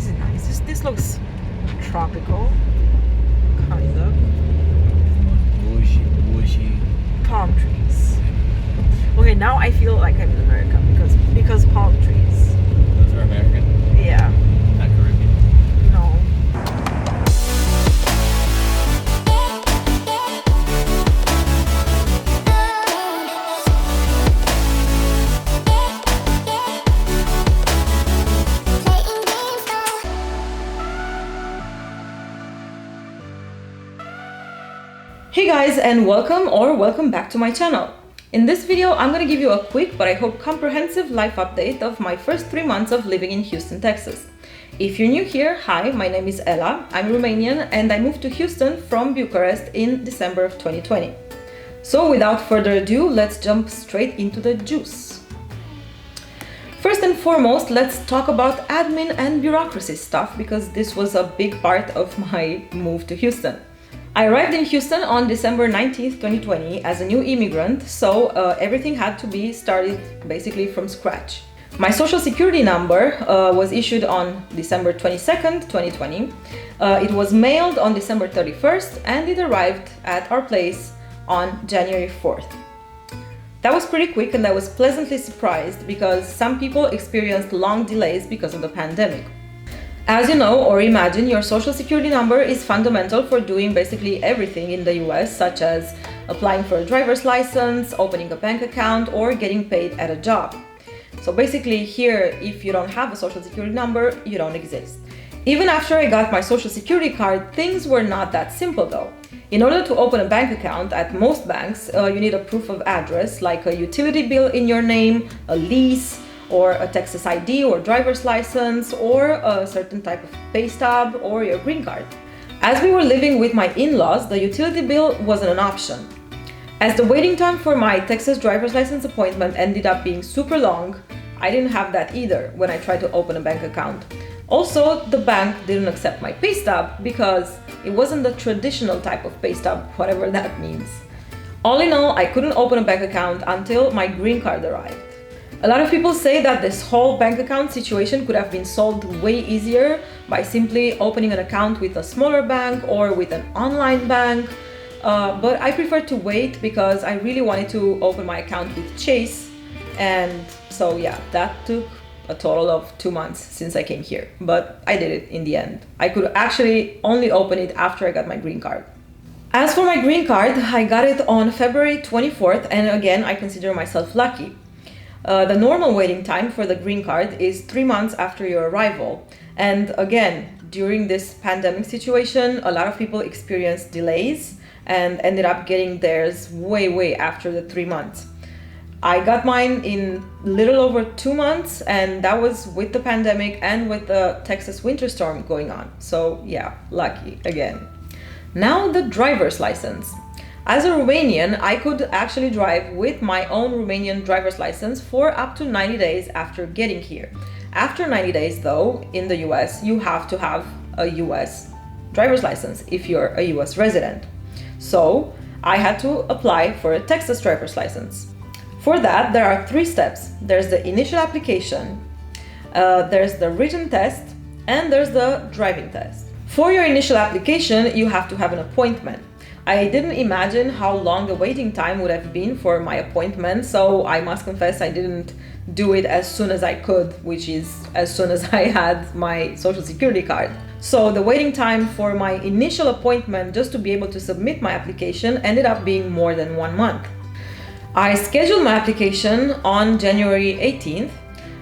is nice. This looks tropical, kind of. Bushy. Palm trees. Okay, now I feel like I'm in America because palm trees. Those are American, Yeah. not Caribbean. No. Hey guys, and welcome back to my channel. In this video, I'm gonna give you a quick but I hope comprehensive life update of my first 3 months of living in Houston, Texas. If you're new here, hi, my name is Ella, I'm Romanian and I moved to Houston from Bucharest in December of 2020. So without further ado, let's jump straight into the juice. First and foremost, let's talk about admin and bureaucracy stuff because this was a big part of my move to Houston. I arrived in Houston on December 19th, 2020 as a new immigrant, so everything had to be started basically from scratch. My social security number was issued on December 22nd, 2020. It was mailed on December 31st and it arrived at our place on January 4th. That was pretty quick and I was pleasantly surprised because some people experienced long delays because of the pandemic. As you know or imagine, your social security number is fundamental for doing basically everything in the US, such as applying for a driver's license, opening a bank account, or getting paid at a job. So basically here, if you don't have a social security number, you don't exist. Even after I got my social security card, things were not that simple though. In order to open a bank account at most banks, you need a proof of address, like a utility bill in your name, a lease, or a Texas ID or driver's license, or a certain type of pay stub, or your green card. As we were living with my in-laws, the utility bill wasn't an option. As the waiting time for my Texas driver's license appointment ended up being super long, I didn't have that either when I tried to open a bank account. Also, the bank didn't accept my pay stub because it wasn't the traditional type of pay stub, whatever that means. All in all, I couldn't open a bank account until my green card arrived. A lot of people say that this whole bank account situation could have been solved way easier by simply opening an account with a smaller bank or with an online bank, but I prefer to wait because I really wanted to open my account with Chase, and so yeah, that took a total of 2 months since I came here, but I did it in the end. I could actually only open it after I got my green card. As for my green card, I got it on February 24th, and again, I consider myself lucky. The normal waiting time for the green card is 3 months after your arrival. And again, during this pandemic situation, a lot of people experienced delays and ended up getting theirs way after the 3 months. I got mine in little over 2 months, and that was with the pandemic and with the Texas winter storm going on. So yeah, lucky again. Now the driver's license. As a Romanian, I could actually drive with my own Romanian driver's license for up to 90 days after getting here. After 90 days though, in the US, you have to have a US driver's license if you're a US resident. So I had to apply for a Texas driver's license. For that, there are 3 steps. There's the initial application, there's the written test, and there's the driving test. For your initial application, you have to have an appointment. I didn't imagine how long the waiting time would have been for my appointment, so I must confess I didn't do it as soon as I could, which is as soon as I had my social security card. So the waiting time for my initial appointment just to be able to submit my application ended up being more than 1 month. I scheduled my application on January 18th,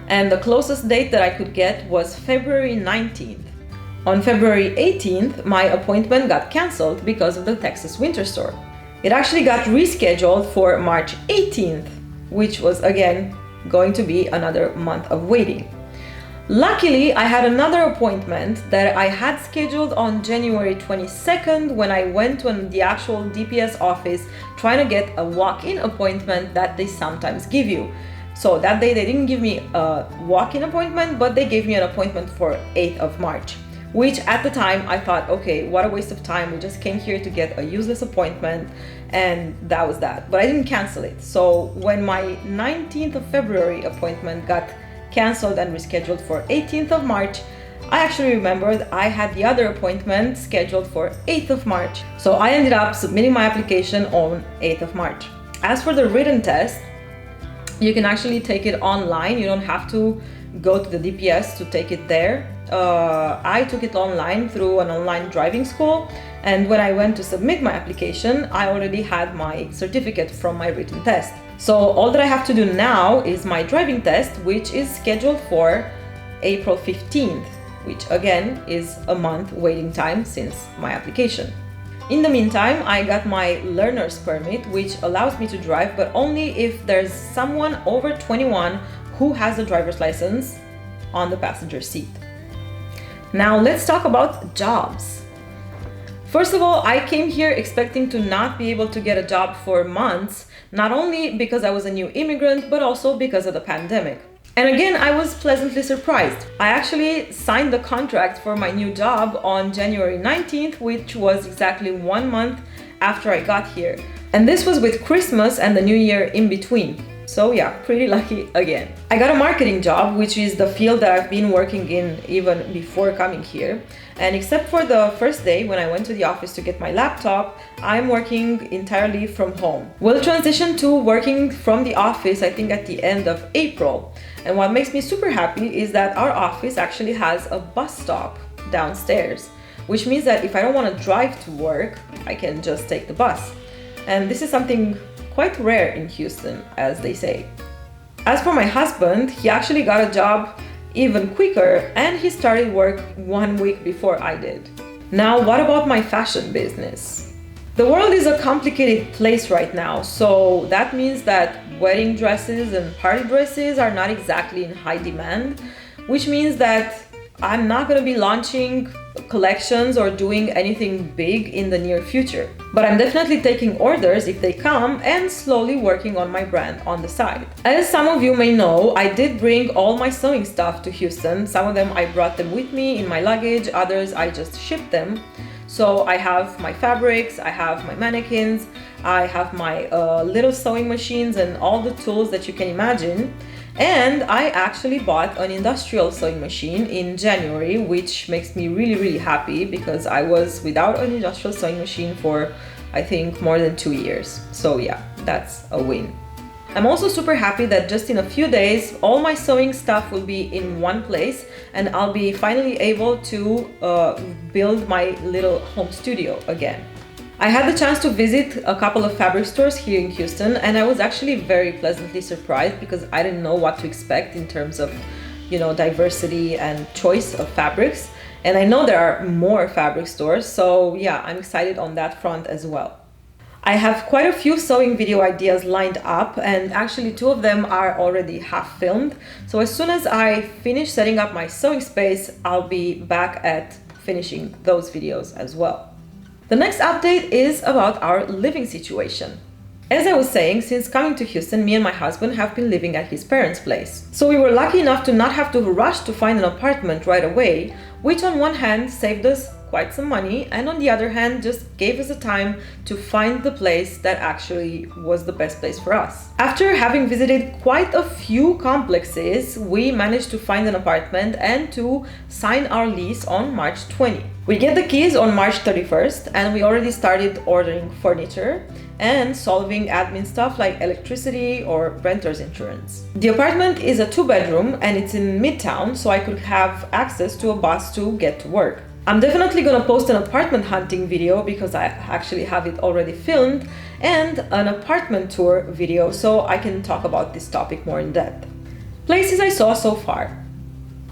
and the closest date that I could get was February 19th. On February 18th, my appointment got cancelled because of the Texas winter storm. It actually got rescheduled for March 18th, which was again going to be another month of waiting. Luckily, I had another appointment that I had scheduled on January 22nd when I went to the actual DPS office trying to get a walk-in appointment that they sometimes give you. So that day they didn't give me a walk-in appointment, but they gave me an appointment for 8th of March. Which at the time I thought, okay, what a waste of time. We just came here to get a useless appointment, and that was that. But I didn't cancel it. So when my 19th of February appointment got canceled and rescheduled for 18th of March, I actually remembered I had the other appointment scheduled for 8th of March. So I ended up submitting my application on 8th of March. As for the written test, you can actually take it online. You don't have to go to the DPS to take it there. I took it online through an online driving school, and when I went to submit my application, I already had my certificate from my written test. So all that I have to do now is my driving test, which is scheduled for April 15th, which again is a month waiting time since my application. In the meantime, I got my learner's permit, which allows me to drive, but only if there's someone over 21 who has a driver's license on the passenger seat. Now let's talk about jobs. First of all, I came here expecting to not be able to get a job for months, not only because I was a new immigrant, but also because of the pandemic. And again, I was pleasantly surprised. I actually signed the contract for my new job on January 19th, which was exactly 1 month after I got here. And this was with Christmas and the New Year in between. So yeah, pretty lucky again. I got a marketing job, which is the field that I've been working in even before coming here. And except for the first day when I went to the office to get my laptop, I'm working entirely from home. We'll transition to working from the office, I think, at the end of April. And what makes me super happy is that our office actually has a bus stop downstairs, which means that if I don't want to drive to work, I can just take the bus. And this is something quite rare in Houston, as they say. As for my husband, he actually got a job even quicker, and he started work 1 week before I did. Now, what about my fashion business? The world is a complicated place right now, so that means that wedding dresses and party dresses are not exactly in high demand, which means that I'm not going to be launching collections or doing anything big in the near future. But I'm definitely taking orders if they come and slowly working on my brand on the side. As some of you may know, I did bring all my sewing stuff to Houston. Some of them I brought them with me in my luggage, others I just shipped them. So I have my fabrics, I have my mannequins, I have my little sewing machines and all the tools that you can imagine. And I actually bought an industrial sewing machine in January, which makes me really happy because I was without an industrial sewing machine for, I think, more than 2 years. So yeah, that's a win. I'm also super happy that just in a few days, all my sewing stuff will be in one place and I'll be finally able to build my little home studio again. I had the chance to visit a couple of fabric stores here in Houston, and I was actually very pleasantly surprised because I didn't know what to expect in terms of, diversity and choice of fabrics. And I know there are more fabric stores, so yeah, I'm excited on that front as well. I have quite a few sewing video ideas lined up, and actually 2 of them are already half filmed. So as soon as I finish setting up my sewing space, I'll be back at finishing those videos as well. The next update is about our living situation. As I was saying, since coming to Houston, me and my husband have been living at his parents' place. So we were lucky enough to not have to rush to find an apartment right away, which on one hand saved us quite some money, and on the other hand just gave us the time to find the place that actually was the best place for us. After having visited quite a few complexes, we managed to find an apartment and to sign our lease on March 20. We get the keys on March 31st, and we already started ordering furniture and solving admin stuff like electricity or renter's insurance. The apartment is a 2-bedroom and it's in Midtown, so I could have access to a bus to get to work. I'm definitely gonna post an apartment hunting video because I actually have it already filmed, and an apartment tour video so I can talk about this topic more in depth. Places I saw so far.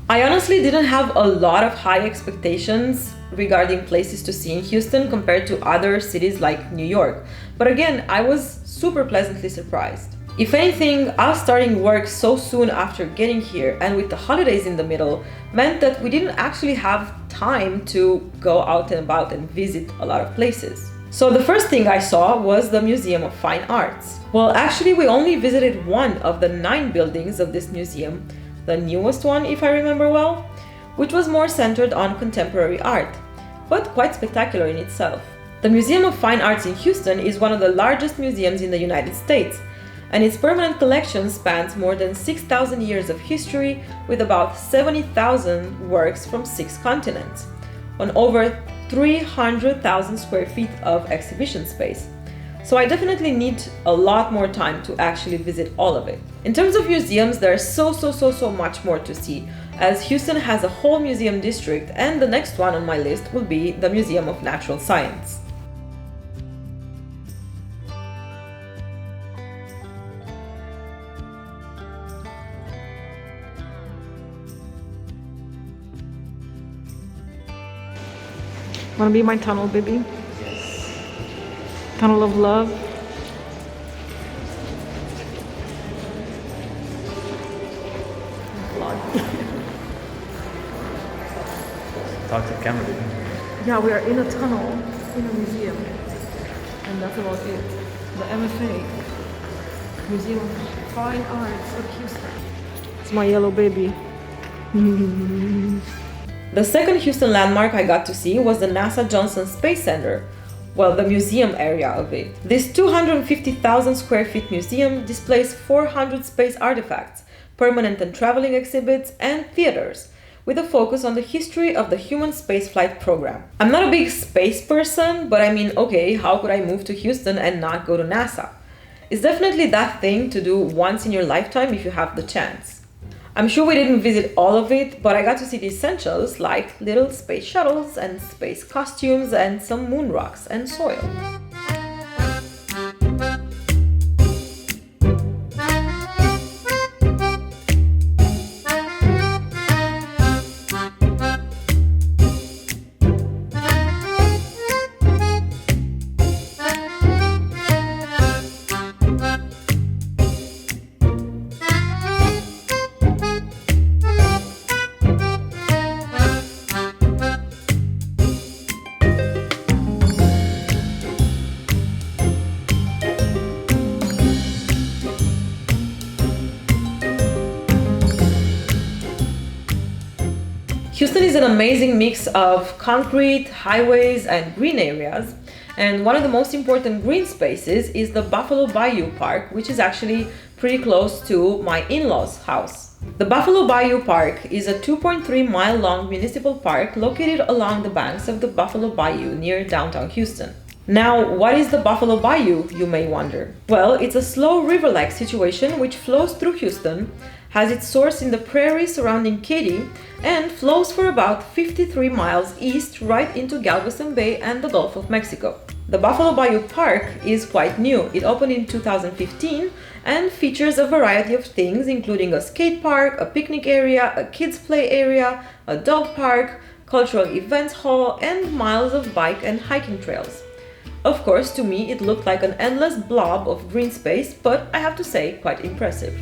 I honestly didn't have a lot of high expectations regarding places to see in Houston compared to other cities like New York. But again, I was super pleasantly surprised. If anything, us starting work so soon after getting here and with the holidays in the middle meant that we didn't actually have time to go out and about and visit a lot of places. So the first thing I saw was the Museum of Fine Arts. Well, actually we only visited one of the 9 buildings of this museum, the newest one if I remember well, which was more centered on contemporary art, but quite spectacular in itself. The Museum of Fine Arts in Houston is one of the largest museums in the United States, and its permanent collection spans more than 6,000 years of history with about 70,000 works from 6 continents, on over 300,000 square feet of exhibition space. So I definitely need a lot more time to actually visit all of it. In terms of museums, there's so much more to see, as Houston has a whole museum district, and the next one on my list will be the Museum of Natural Science. Wanna be my tunnel, baby? Yes. Tunnel of love. Talk to the camera, dude. Yeah, we are in a tunnel in a museum, and that's about it. The MFA, Museum of Fine Arts of Houston. It's my yellow baby. The second Houston landmark I got to see was the NASA Johnson Space Center, well, the museum area of it. This 250,000 square feet museum displays 400 space artifacts, permanent and traveling exhibits, and theaters, with a focus on the history of the human spaceflight program. I'm not a big space person, but I mean, okay, how could I move to Houston and not go to NASA? It's definitely that thing to do once in your lifetime if you have the chance. I'm sure we didn't visit all of it, but I got to see the essentials like little space shuttles and space costumes and some moon rocks and soil. Houston is an amazing mix of concrete, highways, and green areas. And one of the most important green spaces is the Buffalo Bayou Park, which is actually pretty close to my in-laws' house. The Buffalo Bayou Park is a 2.3-mile long municipal park located along the banks of the Buffalo Bayou near downtown Houston. Now, what is the Buffalo Bayou, you may wonder? Well, it's a slow river-like situation which flows through Houston, has its source in the prairie surrounding Katy, and flows for about 53 miles east right into Galveston Bay and the Gulf of Mexico. The Buffalo Bayou Park is quite new. It opened in 2015 and features a variety of things, including a skate park, a picnic area, a kids play area, a dog park, cultural events hall, and miles of bike and hiking trails. Of course, to me it looked like an endless blob of green space, but I have to say, quite impressive.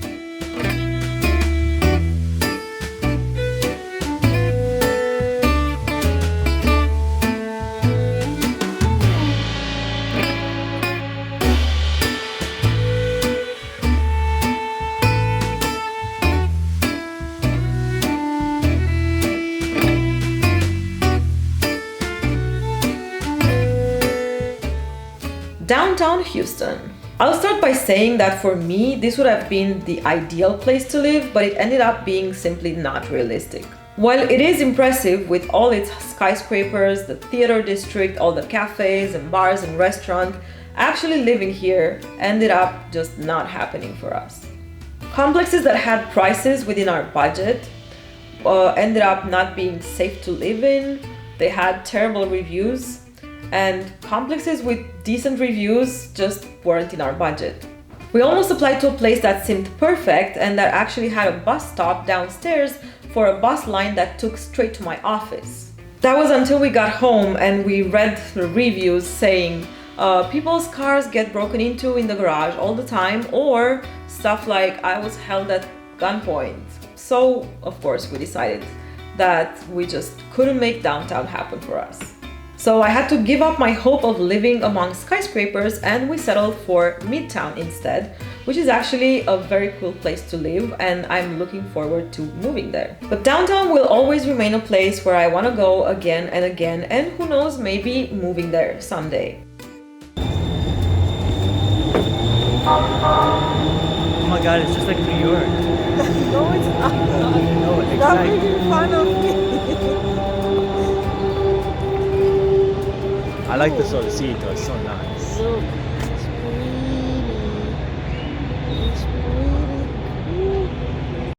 Downtown Houston. I'll start by saying that for me, this would have been the ideal place to live, but it ended up being simply not realistic. While it is impressive with all its skyscrapers, the theater district, all the cafes and bars and restaurants, actually living here ended up just not happening for us. Complexes that had prices within our budget ended up not being safe to live in. They had terrible reviews, and complexes with decent reviews just weren't in our budget. We almost applied to a place that seemed perfect and that actually had a bus stop downstairs for a bus line that took straight to my office. That was until we got home and we read the reviews saying people's cars get broken into in the garage all the time, or stuff like I was held at gunpoint. So of course we decided that we just couldn't make downtown happen for us. So I had to give up my hope of living among skyscrapers and we settled for Midtown instead, which is actually a very cool place to live and I'm looking forward to moving there. But downtown will always remain a place where I want to go again and again, and who knows, maybe moving there someday. Oh my god, it's just like New York. No, it's not. No, Stop exactly. making fun of me. I like the solcito, it's so nice. Look, it's really, it's really cool.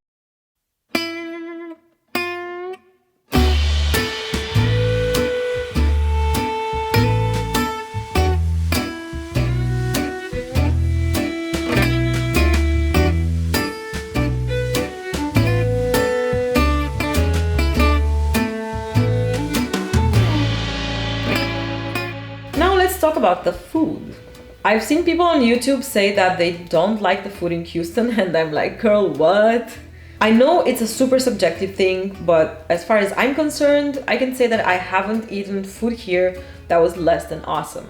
Now let's talk about the food. I've seen people on YouTube say that they don't like the food in Houston, and I'm like, girl, what? I know it's a super subjective thing, but as far as I'm concerned, I can say that I haven't eaten food here that was less than awesome.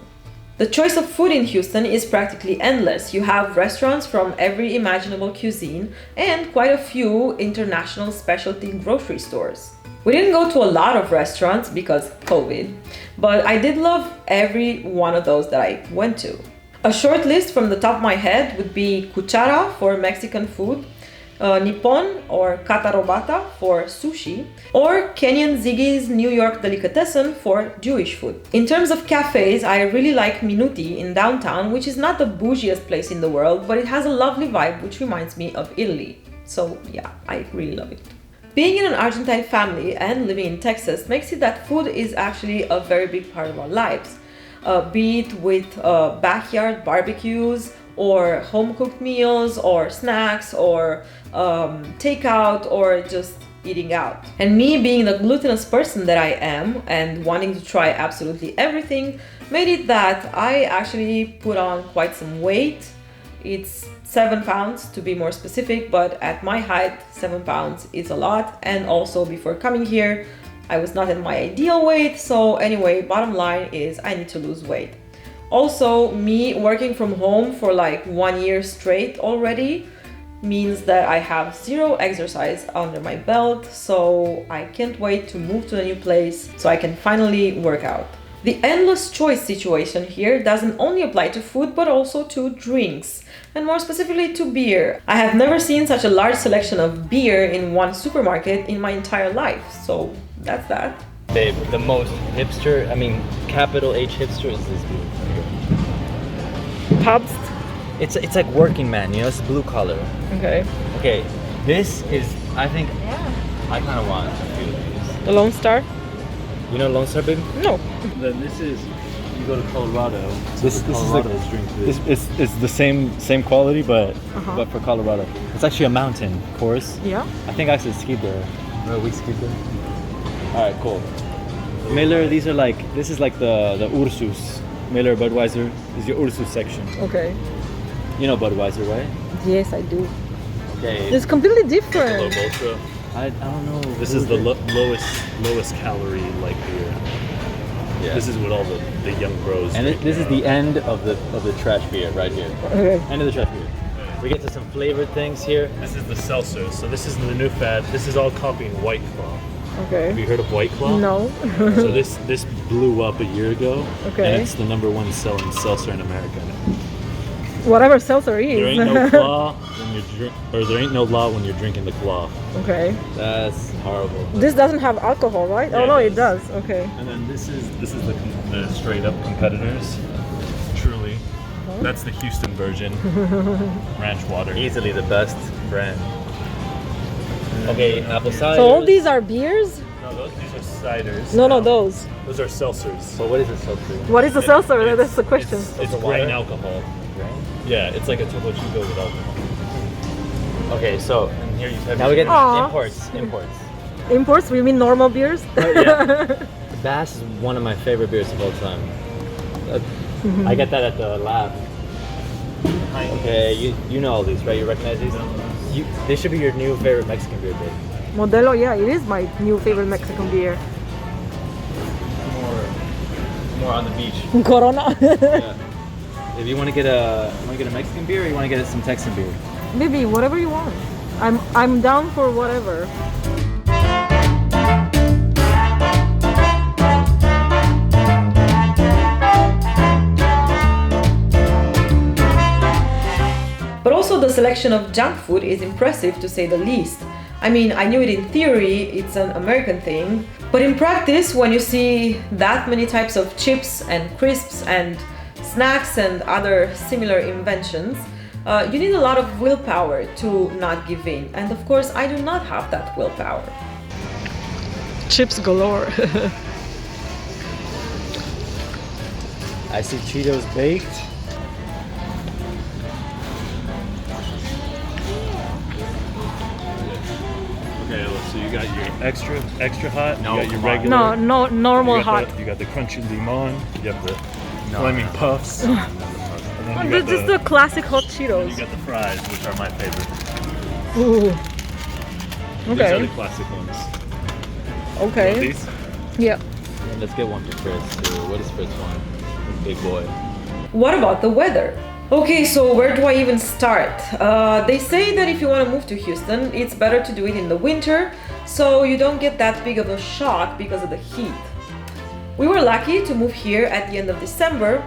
The choice of food in Houston is practically endless. You have restaurants from every imaginable cuisine and quite a few international specialty grocery stores. We didn't go to a lot of restaurants because COVID, but I did love every one of those that I went to. A short list from the top of my head would be Cuchara for Mexican food, Nippon or Katarobata for sushi, or Kenyan Ziggy's New York Delicatessen for Jewish food. In terms of cafes, I really like Minuti in downtown, which is not the bougiest place in the world, but it has a lovely vibe which reminds me of Italy. So yeah, I really love it. Being in an Argentine family and living in Texas makes it that food is actually a very big part of our lives. Be it with backyard barbecues or home-cooked meals or snacks or takeout or just eating out. And me being the glutinous person that I am and wanting to try absolutely everything made it that I actually put on quite some weight. It's 7 pounds to be more specific, but at my height, 7 pounds is a lot. And also before coming here, I was not at my ideal weight. So anyway, bottom line is I need to lose weight. Also, me working from home for like 1 year straight already means that I have zero exercise under my belt. So I can't wait to move to a new place so I can finally work out. The endless choice situation here doesn't only apply to food, but also to drinks, and more specifically to beer. I have never seen such a large selection of beer in one supermarket in my entire life, so that's that. Babe, the most hipster, I mean, capital H hipster is this beer. Pabst? It's like working man, you know, it's blue collar. Okay. Okay, this is, I think, I kind of want a few of these. The Lone Star? You know Lone Star, babe? No. Then this is, you go to Colorado. This is Colorado's drink this. It's the same quality, but for Colorado. It's actually a mountain course. Yeah. I think I actually skied there. No, we skied there. All right, cool. Miller, these are like, this is like the Ursus. Miller, Budweiser is your Ursus section. Okay. You know Budweiser, right? Yes, I do. Okay. It's completely different. Michelob Ultra. I don't know. This is the lowest calorie like beer. Yeah. This is what all the young bros And drink this is now. the end of the trash beer right here. Okay. End of the trash beer. We get to some flavored things here. This is the seltzer. So this is the new fad. This is all copying White Claw. Have Okay. you heard of White Claw? No. So this blew up a year ago. Okay. And it's the #1 selling seltzer in America now. Whatever seltzer is. There ain't no claw when there ain't no law when you're drinking the claw. Okay. That's horrible. This doesn't have alcohol, right? Yeah, Oh no, it it does. Okay. And then this is the straight up competitors. Truly, that's the Houston version. Ranch water. Easily the best brand. Okay, apple cider. So all these are beers? No, these are ciders. No, those. Those are seltzers. So what is a seltzer? What is a seltzer? It's- That's the question. It's a water? grain alcohol. Yeah, it's like a Topo Chico with alcohol. Okay, so And here you have now we get Aw. imports. Imports? We mean normal beers? yeah. Bass is one of my favorite beers of all time. I get that at the lab. Okay, you know all these, right? You recognize these? They should be your new favorite Mexican beer, babe. Modelo, yeah, it is my new favorite Mexican beer. More on the beach. Corona. Yeah. If you want to get a Mexican beer, or you want to get some Texan beer? Maybe whatever you want. I'm down for whatever. selection of junk food is impressive to say the least. I mean, I knew it in theory, it's an American thing, but in practice, when you see that many types of chips and crisps and snacks and other similar inventions, you need a lot of willpower to not give in. And of course, I do not have that willpower. Chips galore. I see Cheetos baked. Okay, so you got your extra hot. No, you got your come on. regular. No, normal hot. You got the crunchy limon. You have the flaming puffs. And then you got Just the classic hot you Cheetos. got the fries, which are my favorite. Ooh. These are Okay. the classic ones. You want Okay. these? Yeah. And let's get one for Fritz too. What is Fritz want? Big boy. What about the weather? Okay, so where do I even start? They say that if you want to move to Houston, it's better to do it in the winter, so you don't get that big of a shock because of the heat. We were lucky to move here at the end of December,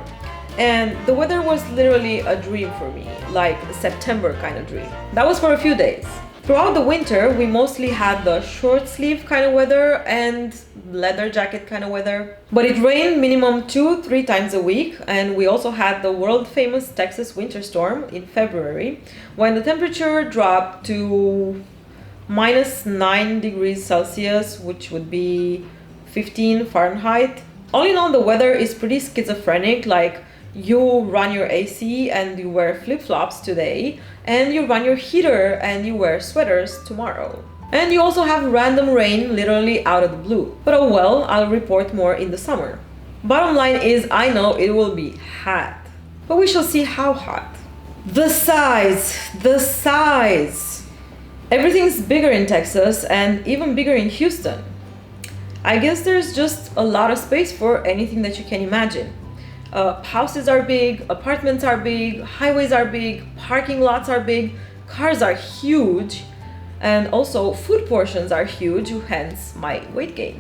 and the weather was literally a dream for me, like a September kind of dream. That was for a few days. Throughout the winter, we mostly had the short sleeve kind of weather and leather jacket kind of weather. But it rained minimum 2-3 times a week, and we also had the world famous Texas winter storm in February, when the temperature dropped to -9 degrees Celsius, which would be 15 Fahrenheit. All in all, the weather is pretty schizophrenic. Like, you run your AC and you wear flip-flops today, and you run your heater and you wear sweaters tomorrow. And you also have random rain literally out of the blue. But oh well, I'll report more in the summer. Bottom line is, I know it will be hot, but we shall see how hot. The size. Everything's bigger in Texas and even bigger in Houston. I guess there's just a lot of space for anything that you can imagine. Houses are big, apartments are big, highways are big, parking lots are big, cars are huge, and also food portions are huge, hence my weight gain.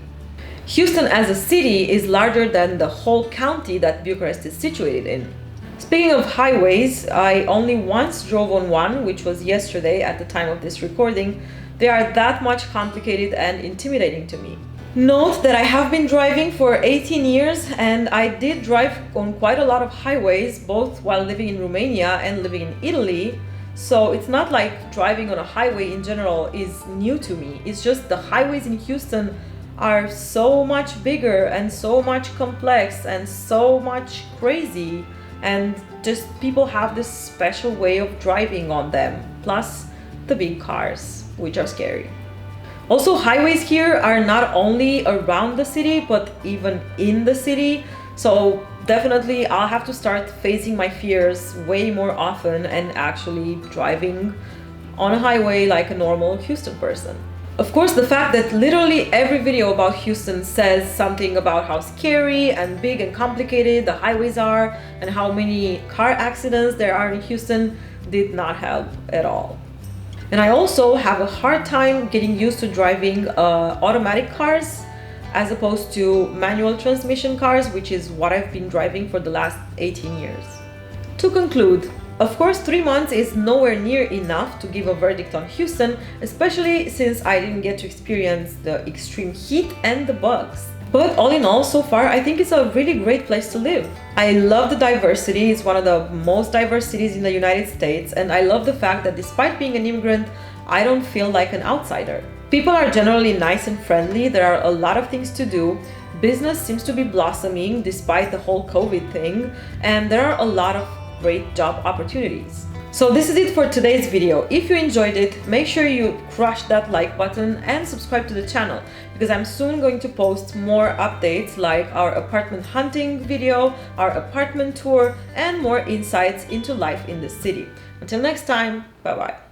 Houston as a city is larger than the whole county that Bucharest is situated in. Speaking of highways, I only once drove on one, which was yesterday at the time of this recording. They are that much complicated and intimidating to me. Note that I have been driving for 18 years, and I did drive on quite a lot of highways, both while living in Romania and living in Italy. So it's not like driving on a highway in general is new to me. It's just the highways in Houston are so much bigger and so much complex and so much crazy, and just people have this special way of driving on them, plus the big cars, which are scary. Also, highways here are not only around the city, but even in the city. So definitely I'll have to start facing my fears way more often and actually driving on a highway like a normal Houston person. Of course, the fact that literally every video about Houston says something about how scary and big and complicated the highways are and how many car accidents there are in Houston did not help at all. And I also have a hard time getting used to driving automatic cars as opposed to manual transmission cars, which is what I've been driving for the last 18 years. To conclude, of course, 3 months is nowhere near enough to give a verdict on Houston, especially since I didn't get to experience the extreme heat and the bugs. But all in all, so far, I think it's a really great place to live. I love the diversity. It's one of the most diverse cities in the United States, and I love the fact that despite being an immigrant, I don't feel like an outsider. People are generally nice and friendly. There are a lot of things to do. Business seems to be blossoming despite the whole COVID thing, and there are a lot of great job opportunities. So this is it for today's video. If you enjoyed it, make sure you crush that like button and subscribe to the channel, because I'm soon going to post more updates like our apartment hunting video, our apartment tour, and more insights into life in the city. Until next time, bye bye.